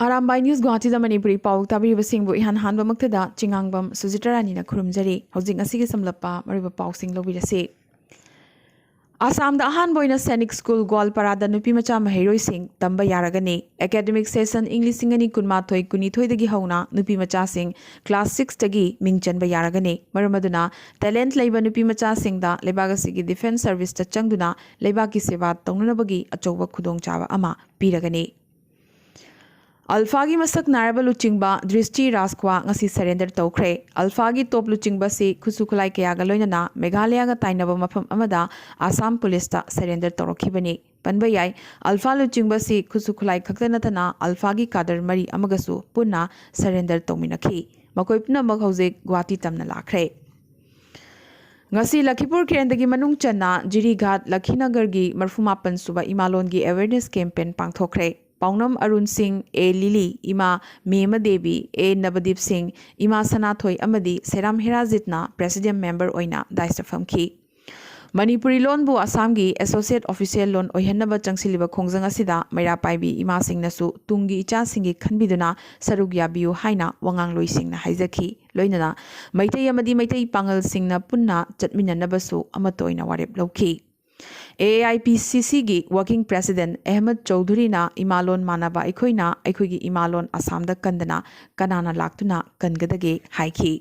आरामबाई news Guwahati Manipuri पाउ ताबीबसिंगबु इहान हानबमक्तदा चिंगांगबम सुजित्रारानीना खुरुमजरी हौजिंग असिगे समलप्पा मरिबा पाउसिंग लौबिरसे आसाम दा अहान बोइना सैनिक स्कूल ग्वालपारादा नुपी मचा महेरोइसिंग तंबा यारगने एकेडमिक सेशन इंग्लिशिंगनी कुनमाथोई कुनीथोइदगी हौना नुपी मचासिंग क्लास 6 तगी मिंगचनबा यारगने मरमदुना टैलेंट लैबा नुपी मचासिंगदा लेबागसिगी डिफेंस सर्विस ता चंगदुना लेबाकी सेवा तौननबगी अचौबा खुदोंचाबा अमा पीरगने अल्फा की मसक नारब लुचिंगबा दृष्टि राजख्वा ngasi सरेंडर तौख्रे अल्फा की टॉप लुचिंगबा से खुसु खुलाई कयागा लोइनना मेघालय गा ताइनबा मफम अमदा आसाम पुलिस ता सरेंडर तौरखिबनी पनबा याय अल्फा लुचिंगबा से खुसु खुलाई खक्तनतना अल्फा की कादर मरी अमगसु पुन्ना सरेंडर तौमिनखी मकोइ पुनमक हौजिक गुवाहाटी तमना लाख्रे ngasi लखीपुर केंद्रगी मनुंग चन्ना जिरीघाट लखीनगर की मरफुमापन सुबा इमालोन की अवेयरनेस कैंपेन पांगथोख्रे पाउनम अरुण सिंह ए लिली इमा मेम देवी ए नवदीप सिंह इमा सनाथोई अमदी सेराम हेराजितना प्रेसिडेंट मेंबर ओइना दायित्व फमखी मणिपुरी लोनबु आसाम की एसोसिएट ऑफिशियल लोन ओहनब चंगसिलिबा खोंजंग असिदा मैरा पाइबी इमा सिंगनसु तुंगी इचा सिंगी खनबिदुना सरुग याबियु हाइना वंगांग लोई सिंगना हाइजखी लोइनना मैतै अमदी मैतै पांगल सिंगना पुन्ना चटमिननबसु अमतोइना वारेप लौखी AIPCC की वर्किंग प्रेसिडेंट अहमद चौधरी ना इमालोन मानबा अखोइना अखोइगी इमालोन आसाम दा कंदना कनाना लाक्तुना कनगदगे हाइखी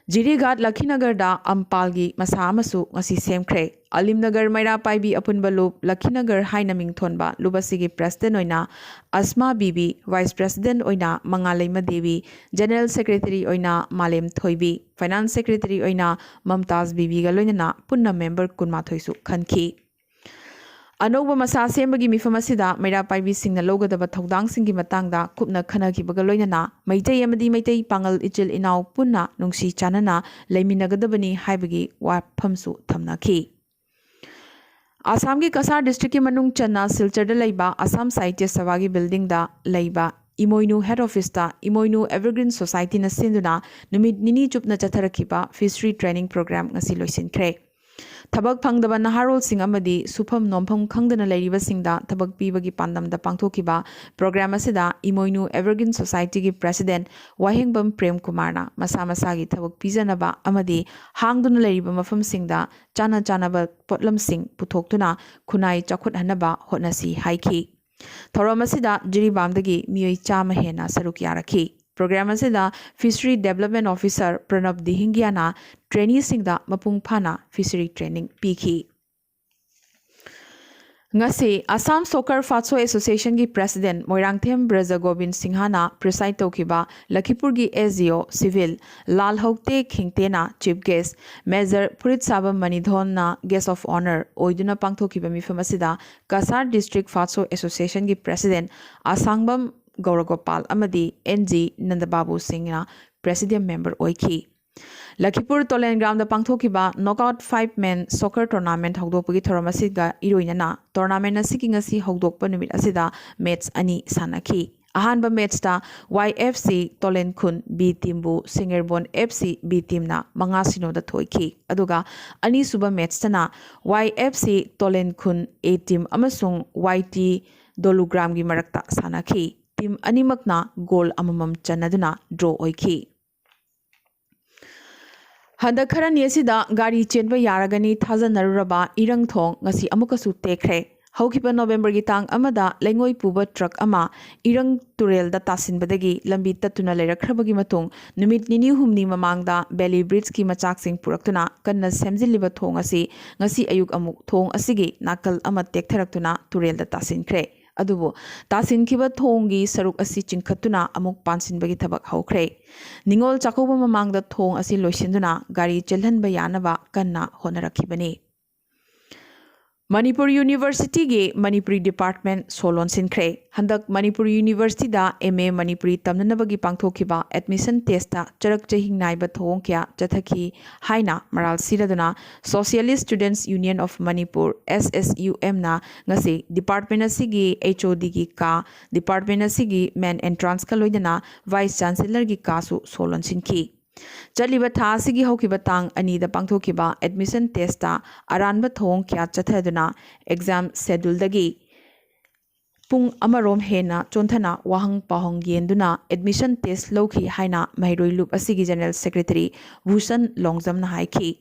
जिरीघाट लखीनगर दा अम्पाल की मसा अमसु ngasi सेमख्रे अलिमनगर मैरा पाइबी अपुनबा लुप लखीनगर हाइना मिंगथोनबा लुबसिगी प्रेसिडेंट ओइना अस्मा बीबी वाइस प्रेसिडेंट ओइना मंगालैमा देवी जनरल सेक्रेटरी ओइना मालेम थोइबी फाइनेंस सेक्रेटरी ओइना ममताज बीबी गा लोइनना पुन्ना मेंबर कुनमाथोइसु खनखी अनौब मसा सेमबगी मिफम असिदा मैरा पाइबी सिंगना लौगदबा थौदांग सिंगी मतंगदा खुबना खनखिबगा लोइनना मैतै अमदी मैतै पांगल इचिल इनाउ पुन्ना नुंगसी चानना लेमिनगदबनी हाइबगी वाफमसु थमनाखी आसाम की कसार डिस्ट्रिक्ट की मनुंग चन्ना सिलचर लैबा आसाम साहित्य सभा की बिल्डिंग दा लैबा इमोइनु हेड ऑफिस ता इमोइनु एवरग्रीन सोसाइटी न सिंदुना नुमित निनी चुपना चथरखिबा फिशरी ट्रेनिंग प्रोग्राम ngasi लोइसिनख्रे थबक फंगदबा नहारोल सिंह अमदी सुफम नोमफम खंगदना लैरिबा सिंगदा थबक पीबगी पांदमदा पांगथोखिबा प्रोग्राम असिदा इमोइनु एवरग्रीन सोसाइटी की प्रेसिडेंट वाहेंगबम प्रेम कुमारना मसा मसागी थबक पीजनबा अमदी हांगदुना लैरिबा मफम सिंगदा चाना चानबा पोटलम सिंह पुथोक्तुना खुनाई चखुट हनबा होटनसी हाइखी थौरम असिदा जिरीबामदगी मियोई चामा हेना सरुक यारखी प्रोग्राम असिदा फिशरी डेवलपमेंट ऑफिसर प्रणब दिहिंगियाना ट्रेनी सिंगदा मपुंग फाना फिशरी ट्रेनिंग पीखी ngasi Assam Soccer Fatso Association की प्रेसिडेंट मोइरांगथेम ब्रज गोविंद सिंहाना प्रिसाइड तौखिबा लखीपुर की SGO सिविल लाल हौते खिंगतेना chief guest major Phurit Saba Manidhon ना गेस्ट ऑफ ऑनर ओइदुना पांगथोखिबा मिफम असिदा कसार डिस्ट्रिक्ट फात्सो एसोसिएशन की प्रेसिडेंट आसांगबम गौरगोपाल अमदी NG Nandababu Singh president member ओइखी लखीपुर टोलेन ग्राउंड पांगथोखिबा नॉकआउट 5 मैन सॉकर टूर्नामेंट हौदोपगी थोरम असिगा इरोइनना टूर्नामेंट असिगी ngasi हौदोकपा नुमित असिदा मैच अनि सानखी अहानबा मैच ता YFC टोलेन खुन B टीम बु सिंगरबोन FC B टीम ना मंगा सिनोदा थोइखी अदुगा अनि सुबा मैच तना YFC टोलेन खुन A टीम अमसुंग YT दोलुग्राम की मरक्ता सानखी टीम अनिमकना गोल अममम चनदुना ड्रॉ ओइखी हंदक खरन येसिदा गाड़ी चेनबा यारगनी थाजनरुरबा इरंग थोंग ngasi अमुकसु तेख्रे हौखिबा नवंबर की तांग अमदा लेंगोई पुबा ट्रक अमा इरंग तुरेल दा तासिनबदगी लंबी तत्तुना लेरखरबगी मतुंग नुमित निनी हुमनी ममांगदा बेली ब्रिज की मचाकसिंग पुरक्तुना कन्ना सेमजिलिबा थोंग असि ngasi अयुक अमुक थोंग असिगी नाकल अमा तेक्थरक्तुना तुरेल दा तासिनख्रे अदुबो तासिनखिबा थोंगी सरुक असि चिंखतुना अमुक पानसिनबगी थबक हौख्रे निंगोल चाकोबा ममांगदा थोंग असि लोइसिनदुना गाड़ी चलहनबा यानबा कन्ना होनरखिबनी मणिपुर यूनिवर्सिटी के मणिपुरी डिपार्टमेंट सोलोन सिंख्रे हंदक मणिपुर यूनिवर्सिटी दा MA मणिपुरी तमननबगी पांगथोखिबा एडमिशन टेस्ट चरक चहिंग नाइबा थोंग क्या चथखी हाइना मराल सिरदना socialist students union of Manipur SSUM ना ngasi डिपार्टमेंट असिगी HOD की का डिपार्टमेंट असिगी मेन एंट्रांस का लोइदना वाइस चांसलर की कासु सोलोन सिंखी चलिबा थासिगी हौखिबा तांग अनीदा पांगथोखिबा एडमिशन टेस्टा अरानबा थोंग क्या चथदुना एग्जाम शेड्यूल दगी पुंग अमरोम हेना चोंथना वाहंग पाहंग येंदुना एडमिशन टेस्ट लौखी हाइना महिरोई लूप असिगी जनरल सेक्रेटरी भूषण लोंगजमना हाइखी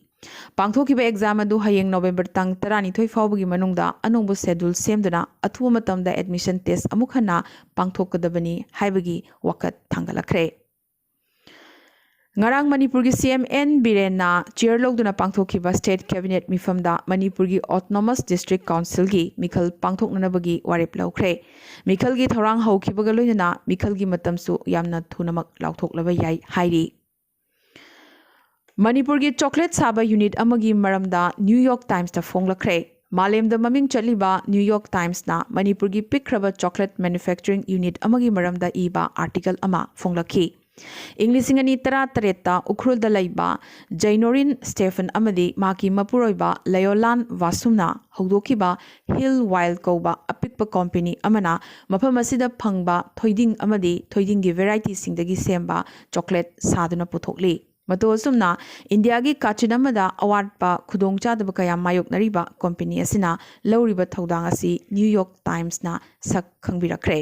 पांगथोखिबा एग्जाम अदु हयेंग नवेंबर तंग 12 फाउबगी मनुंगदा अनोंबु शेड्यूल सेमदुना अथुवा मतमदा एडमिशन टेस्ट अमुक हन्ना पांगथोकदबनी हाइबगी वकत थांगलखरे ngarang manipur gi CMN birena chair logduna pangthokhiba state cabinet mifamda manipur gi autonomous district council gi mikhal pangthoknanabagi warep laukhre mikhal gi thorang haukibaga loinana mikhal gi matamsu yamna thunamak lauthoklaba yai hairi manipur gi chocolate saba unit amagi maramda new york times ta fonglakre मालेम द ममिंग चलिबा New York Times ना मणिपुर की पिक्रब chocolate manufacturing unit अमगी मरम द इबा आर्टिकल अमा फोंगलखी इंग्लिशिंग अनि तरा तरेता उखरुल द लैबा जैनोरिन स्टेफन अमदी माकी मपुरोइबा लयोलान वासुमना हौदोखिबा हिल वाइल्ड कौबा अपिकपा कंपनी अमना मफम असिदा फंगबा थोइदिंग अमदी थोइदिंग की वेराइटी सिंगदगी सेमबा चॉकलेट सादुना पुथोकली मतोसुमना इंडिया की काचिनमदा अवार्डपा खुदोंगचादब कया मायोकनरिबा कंपनी असिना लौरिबा थौदांग असि न्यूयॉर्क टाइम्स ना सक खंगबिरखरे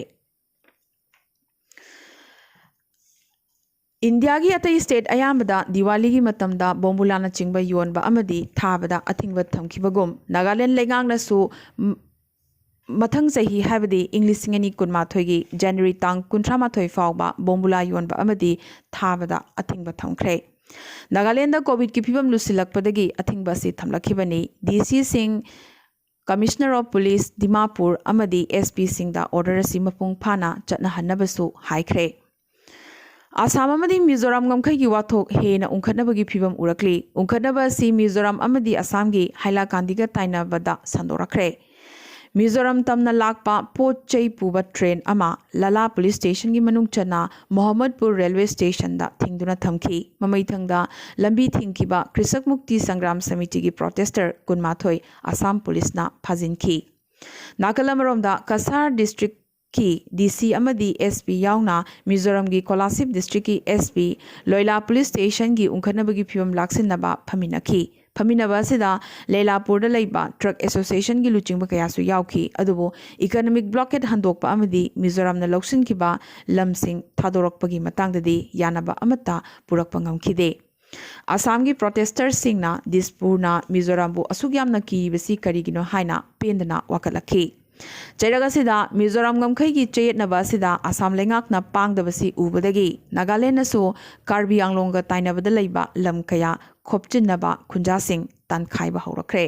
इंडिया की अतई स्टेट अयामदा दिवाली की मतमदा बोम्बुलाना चिंगबा योनबा अमदी थाबदा अथिंगबा थमखिबगुम नागालैंड लेगांगनासु मथंग चही हाबदी इंग्लिशिंग अनि कुनमाथोगी जनवरी तांग 38 फाउबा बोम्बुला योनबा अमदी थाबदा अथिंगबा थमखरे नागालैंड कोविड की फिबम लुसिलकपदगी अथिंगबा सि थमलखिबनी DC Singh commissioner of police Dimapur अमदी एसपी सिंह दा ऑर्डर असि मपुंग फाना चटना हन्नबसु हाइखरे आसाम अमदी मिजोराम गमखै की वाथोक हेना उंखनबगी फिबम उरकली उंखनबा सि मिजोराम अमदी आसाम की हाइलाकांदिगा ताइनाबदा संदोरखरे मिजोराम तमना लाकपा पोट चै पुबा ट्रेन अमा लला पुलिस स्टेशन की मनुंग चना मोहम्मदपुर रेलवे स्टेशन दा थिंगदुना थमखी ममैथंगदा लंबी थिंगखिबा कृषक मुक्ति संग्राम समिति की प्रोटेस्टर कुनमाथोय आसाम पुलिस ना फाजिनखी नाकलमरोमदा कसार डिस्ट्रिक्ट की डीसी अमदी एसपी याउना मिजोरम की कोलासिब डिस्ट्रिक्ट की एसपी लोयला पुलिस स्टेशन की उंखनबगी फिवम लाक्सिनबा फमिनखी फमिनबा सिदा लेलापुर लैबा ट्रक एसोसिएशन की लुचिंग कयासु याउखी अदुबो इकोनॉमिक ब्लॉकेट हंदोकपा अमदी मिजोरमना लौसिनखिबा लमसिंग थादोरकपगी मतंगददी यानबा अमता पुरकपा ngमखिदे आसाम की प्रोटेस्टर्स सिंगना दिसपुरना मिजोरमबु असुक यामना कीबसी करिगिनो हाइना पेंदना वाकलखी चैरगसिदा मिजोराम गमखै की चेयतनबसिदा आसाम लेंगाकना पांगदबसी उबदगी नागालैंडसु कार्बी आंगलोंग ताइनबद लैबा लम कया खोपचिनबा खुंजासिंग तानखाइबा हौरखरे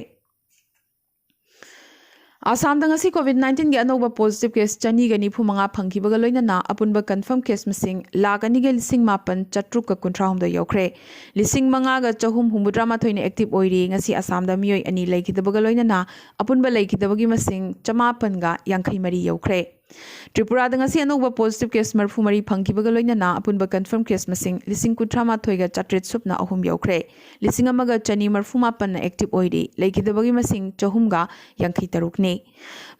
आसाम दंगसी कोविड-19 के अनोबा पॉजिटिव केस चनीगा निफुमंगा फंखिबगा लोइनना अपुनबा कंफर्म केस मसिंग लाख अनिगे लिसिंग मापन चट्रुक का कुंथ्राहुमदा यौखरे लिसिंग मंगागा चहुम हुमुद्रा माथोइने एक्टिव ओइरी ngasi आसाम दा मियोय अनि लैखिदबगा लोइनना अपुनबा लैखिदबगी मसिंग चमापनगा यांखै मरी यौखरे त्रिपुरा दंगसी अनोबा पॉजिटिव केस मरफु मरी फंखिबगा लोइनना अपुनबा कंफर्म केस मसिंग लिसिंग कुंथ्रा माथोइगा चट्रेट सुपना अहुम यौखरे लिसिंग अमगा चनी मरफु मापन एक्टिव ओइरी लैखिदबगी मसिंग चहुमगा यांखै तरुकने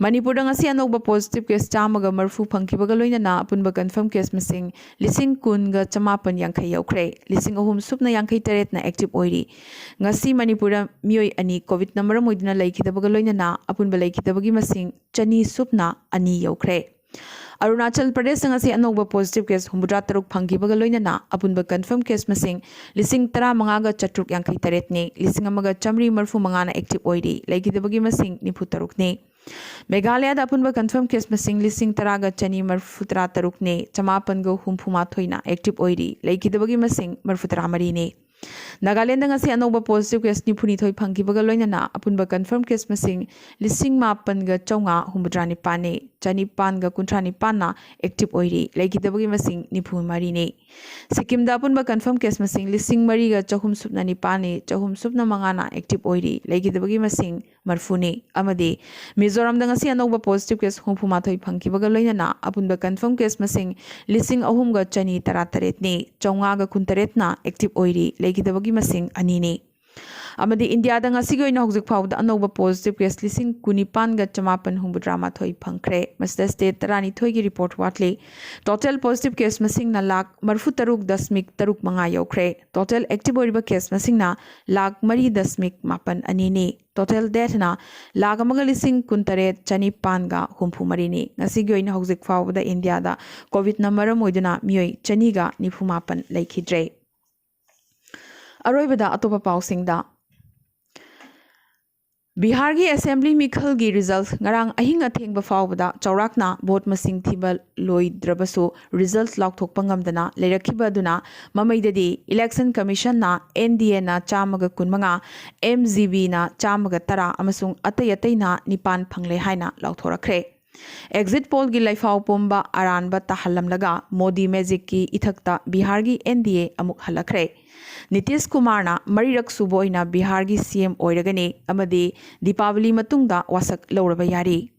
मणिपुर दंगसी अनोबा पॉजिटिव केस चामगा मरफु फंखिबगा लोइनना अपुनबा कंफर्म केस मसिंग लिसिंग कुनगा चमापन यांखै यौखरे लिसिंग अहुम सुपना यांखै तरेतना एक्टिव ओइरी ngasi मणिपुर मियोय अनि कोविड नंबर मोइदना लैखिदबगा लोइनना अपुनबा लैखिदबगी मसिंग चनी सुपना अनि यौखरे अरुणाचल प्रदेश ngasi अनोबा पॉजिटिव केस हुमुद्रा तरुक फंखिबगा लोइनना अपुनबा कंफर्म केस मसिंग लिसिंग 15 गा चट्रुक यांखै तरेतने लिसिंग अमगा चमरी मरफु मंगाना एक्टिव ओइरी लैखिदबगी मसिंग निफु तरुकने मेघालय अपुनबा कंफर्म केस मसिंग लिसिंग 10 गा चनी मरफु 13 ने चमापन गो हुमफुमा थोइना एक्टिव ओइरी लैखिदबगी मसिंग मरफु 13 ने नागालैंड ngasi अनोबा पॉजिटिव केस निफुनी थोइ फंखिबगा लोइनना अपुनबा कंफर्म केस मसिंग लिसिंग मापन गा चौंगा हुमुद्रा निपाने चनिपान गा कुंथ्रा निपाना एक्टिव ओइरी लैखिदबगी मसिंग निफु मरी ने सिक्किम दा अपुनबा कंफर्म केस मसिंग लिसिंग मरी गा चहुम सुपना निपाने चहुम सुपना मंगाना एक्टिव ओइरी लैखिदबगी मसिंग मरफुने अमदे मिजोरम दंगसी अनोबा पॉजिटिव केस हुमफुमा थोइ फंखिबगा लोइनना अपुनबा कंफर्म केस मसिंग लिसिंग अहुम गा चनी 13 ने चौंगा गा कुंतरेतना एक्टिव ओइरी लैखिदबगी मसिंग अनि ने amadi India da ngasi goi na hojik phawda anoba positive case lising kunipan ga chamapan humbudrama thoi phangkhre masda state tarani thoi gi report watli total positive case masing na lakh marfu taruk dasmik taruk manga yaukhre total active oriba case masing na lakh mari dasmik mapan ani ni total death na lakh amaga lising kuntare chani pan ga humpu mari ni ngasi goi na hojik phawda India da covid na maram oiduna mioi chani ga nifu mapan laikhidre aroibada atopa pausing da Bihar की assembly मिखल की result ngarang ahing atheng ba fawda chawrakna vote masing thiba loidrabasu result laukthokpa ngamdana leirakhiba duna mamaidadi election commission na NDA na chamaga kunmanga MGB na chamaga tara amasung atay na nipan phangle haina lauthorakhre exit poll gi laifaw pomba aranba tahallamlaga modi magic ki ithakta bihar gi NDA amuk halakhre Nitish Kumar na marirak suboina Bihar gi CM oiragani amadi Deepavali matungda wasak lauraba yari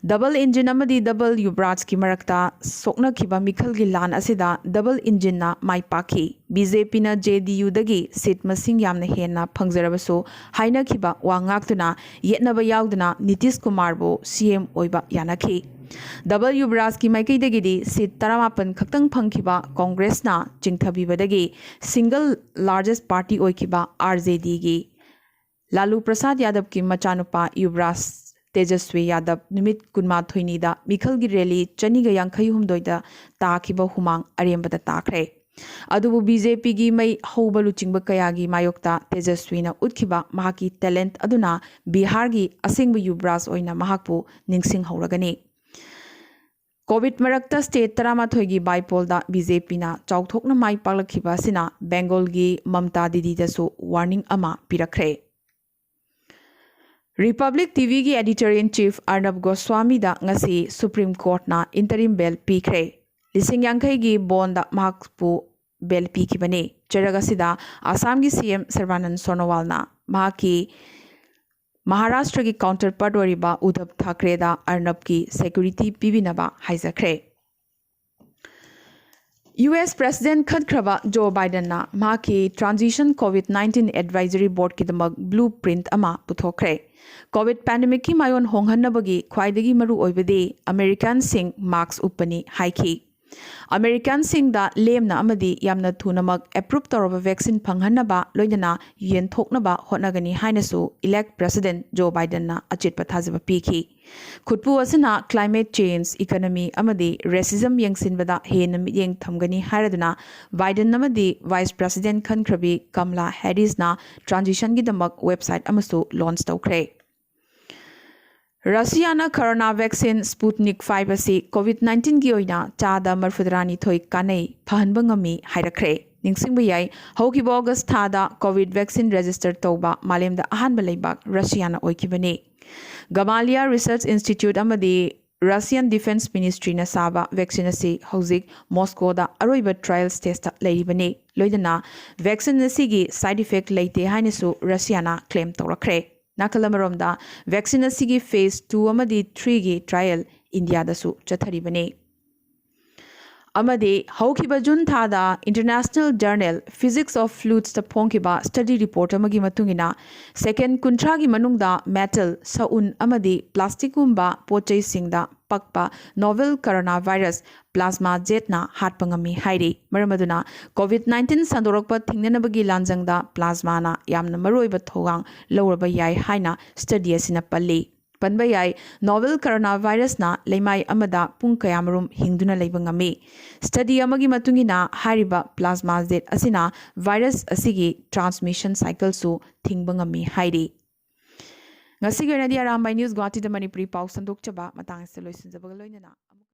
double engine amadi double yubraj ki marakta sokna khiba mikhal gi lan asida double engine na mai pakhi BJP na JDU dagi seat masing yamna henna phangjarabaso haina khiba wa ngaktuna yetnaba yauduna Nitish Kumar bo CM oiba yanakhi double yubraj ki maikei dagidi seat taramapan khaktang phangkhiba congress na chingthabibadagi single largest party oikiba RJD gi Lalu Prasad Yadav ki machanupa yubraj Tejaswi Yadav numit kunma thoini da mikhal gi rally chaniga yankhai humdoida takhiba humang arembada takre adubu BJP gi mai haubalu chingba kaya gi mayokta Tejaswi na utkhiba mahaki talent aduna Bihar gi asingba yubraj oina mahakpu ningsing hauragani COVID marakta state taramathoi gi bypoll da BJP na chauthokna mai paklakhiba sina Bengal gi Mamta Didi da su warning ama pirakre Republic TV ki editor-in-chief Arnab Goswami da ngasi Supreme Court na interim bail pikre. Lising yankai gi bond da mahakpu bail pikibane. Cheragasida Assam ki CM Sarvanand Sonowal na mahaki Maharashtra ki counterpart wariba Uddhav Thackeray da Arnab ki security pibinaba haijakre. US President Khadkraba Joe Biden na mahaki transition COVID-19 advisory board ki damak blueprint ama puthokre. COVID pandemic ki mayon honghannabagi khwaidagi maru oibadi American sing marks upani haiki. American sing da lemna amadi yamna thunamak approve toroba vaccine phanghannaba loinana yen thoknaba hotnagani hainasu elect President Joe Biden na achit pathajaba pikhi. Khutpu asina climate change economy amadi racism yengsinbada hen yeng thamgani hairaduna Biden amadi Vice President Khankrabi Kamala Harris na transition gi damak website amasu launch tawkhre. Russia na corona vaccine Sputnik 5 asi COVID-19 gi oina chada marfudrani thoi kanai phanba ngami hairakre ningsingba yai hokibo August thada COVID vaccine register tawba malemda ahanba leibak Russia na oikibane Gamaleya Research Institute amadi Russian Defense Ministry na saba vaccine asi hojik Moscow da aroiba trial stage ta leibane loidana vaccine asi gi side effect leite hainasu Russia na claim tawrakre Nakalamaromda vaccine asigi phase 2 amadi 3 gi trial India dasu chatharibane amadi haukiba jun thada International Journal Physics of Fluids ta phongkiba study report amagi matungina second kuntra gi manungda metal saun amadi plastic umba pochai singda pakpa novel coronavirus plasma jet na hatpangami hairi maramaduna COVID-19 sandorokpa thingnanabagi lanjangda plasma na yamna maroiba thogang lawraba yai haina study asina palli panba yai novel coronavirus na leimai amada pung kayamarum hingduna leibangami study amagi matungina hariba plasma jet asina virus asigi transmission cycle su thingbangami hairi ngasi gena dia rambai news Guwahati da Manipuri pau sandok chaba matang se loisin jabaga loinana